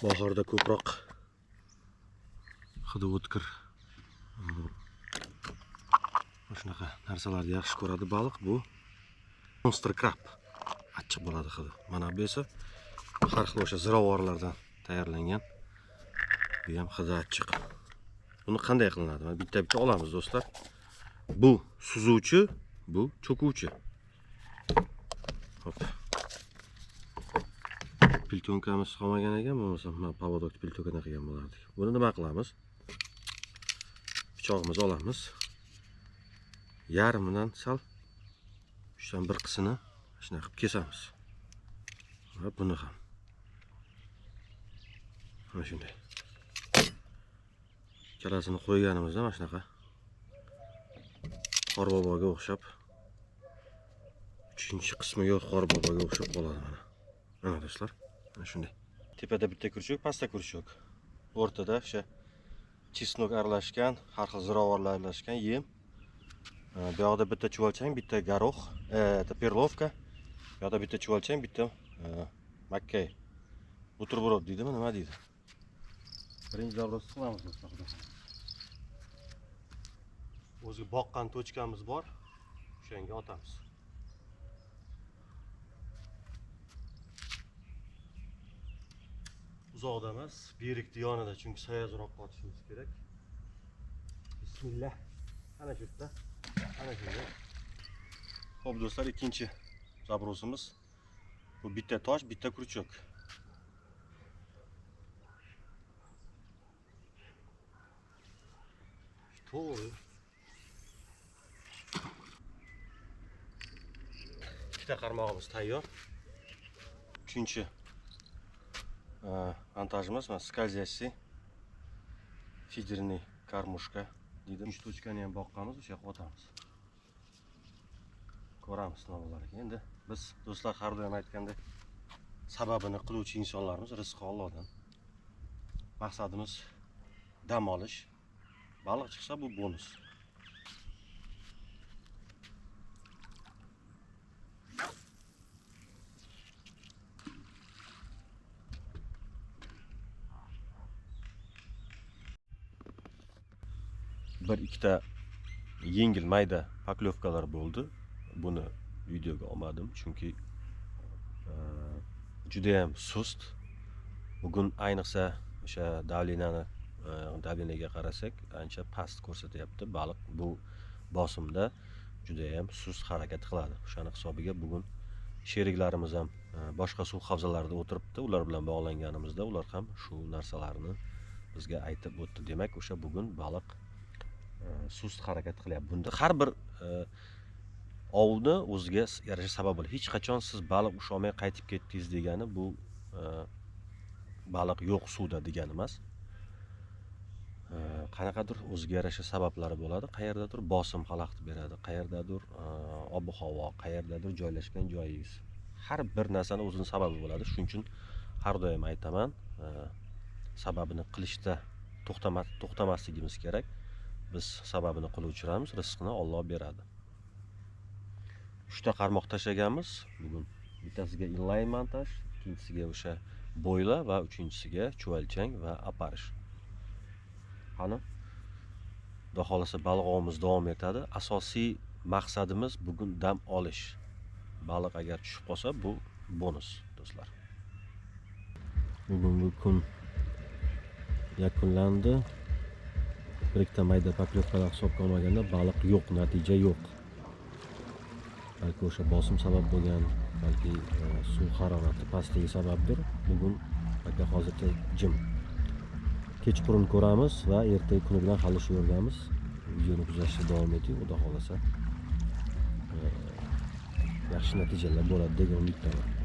bahorda ko'proq hidi o'tkir shunaqa narsalarni yaxshi ko'radi baliq. Bu monster krab, achchiq bo'ladi hidi. Mana bu esa har xil o'sha ziravorlardan tayyorlangan. Bu ham hidi achchiq. Buni qanday qilinadi? Mana bitta olamiz do'stlar. Bu suzuvchi, bu cho'kuvchi. Hop. Piltonkamiz qolmagan ekan, bo'lmasa mana pavodokni piltonkadan qilgan bo'lardik. Buni nima qilamiz? Pichoqimizni olamiz. Yarmidan sal uchdan bir qismini shunaqa qilib kesamiz. Va buni ham mana shunday. Ikkalasini qo'yganimizda mana shunaqa qorboboga o'xshab, uchinchi qismi yo'q qorboboga o'xshab qoladi mana. Mana do'stlar, mana shunday. Tepada bitta kurchuk, pastda kurchuk. O'rtada o'sha chesnok aralashgan, har xil ziravorlar aralashgan yem. Bu yoqda bitta chuvalchang, bitta garoh, perlovka. Bu yoqda bitta chuvalchang, bitta makkay. Buterbrod deydimi, nima deydi? Birinchi zabrosni qilamiz do'stlar. O'zi boqqan tochkamiz bor. O'shanga otamiz. Uzoqda emas, berikni yonida, chunki sayozroqqa otishimiz kerak. Bismillah. Ana shu yerda. Ana shunday. Xo'p do'stlar, ikkinchi zabrosimiz. Bu bitta tosh, bitta kurchuk. To'g'ri. Ikkita qarmog'imiz tayyor. Uchinchi montajimiz mana skazyasi fiderniy karmushka deydi. 3 tochkani ham boqqamiz, o'sha yoqqa otamiz. Ko'ramiz nimalarga. Endi biz do'stlar har doim aytgandek sababini qiluvchi insonlarimiz, rizqi Allohdan. Maqsadimiz dam olish. Baliq chiqsa bu bonus. Bir ikkita yengil mayda paklovkalar bo'ldi. Buni videoga olmadim chunki juda ham sust. Bugun ayniqsa o'sha davleniyaga qarasak, ancha past ko'rsatyapti. Baliq bu bosimda juda ham sust harakat qiladi. O'shani hisobiga bugun sheriklarimiz ham boshqa suv havzalarida o'tiribdi. Ular bilan bog'langanimizda ular ham shu narsalarni bizga aytib o'tdi. Demak, o'sha bugun baliq sust harakat qilyapti. Bunda har bir ovni o'ziga yarasha sabab bor. Hech qachon siz baliq usholmay qaytib ketdingiz degani bu baliq yo'q suvda degani emas. Qanaqadir o'ziga yarasha sabablari bo'ladi. Qayerdadir bosim xalaqit beradi, qayerdadir ob-havo, qayerdadir joylashgan joyingiz. Har bir narsani o'zining sababi bo'ladi. Shuning uchun har doim aytaman, sababini qilishda to'xtamasligimiz kerak. Biz sababini qiluvchilarimiz, rizqini Alloh beradi. 3 ta qarmoq tashlaganmiz bugun. Bittasiga inline montaj, ikkinchisiga o'sha bo'yla va uchinchisiga chuvalchang va aparish. Qani, xudo xolasa baliq ovimiz davom etadi. Asosiy maqsadimiz bugun dam olish. Baliq agar tushib qolsa bu bonus do'stlar. Bugungi kun yakunlandi. Bir ikkita mayda paklovkalar hisobga olmaganda baliq yo'q, natija yo'q. Balki o'sha bosim sabab bo'lgan, balki suv harorati pastligi sababdir. Bugun aka hozircha jim. Kechqurun ko'ramiz va ertaga kuni bilan hali shu yerdamiz. Videoni kuzatishda davom eting, xudo xolasa yaxshi natijalar bo'ladi degan umiddaman.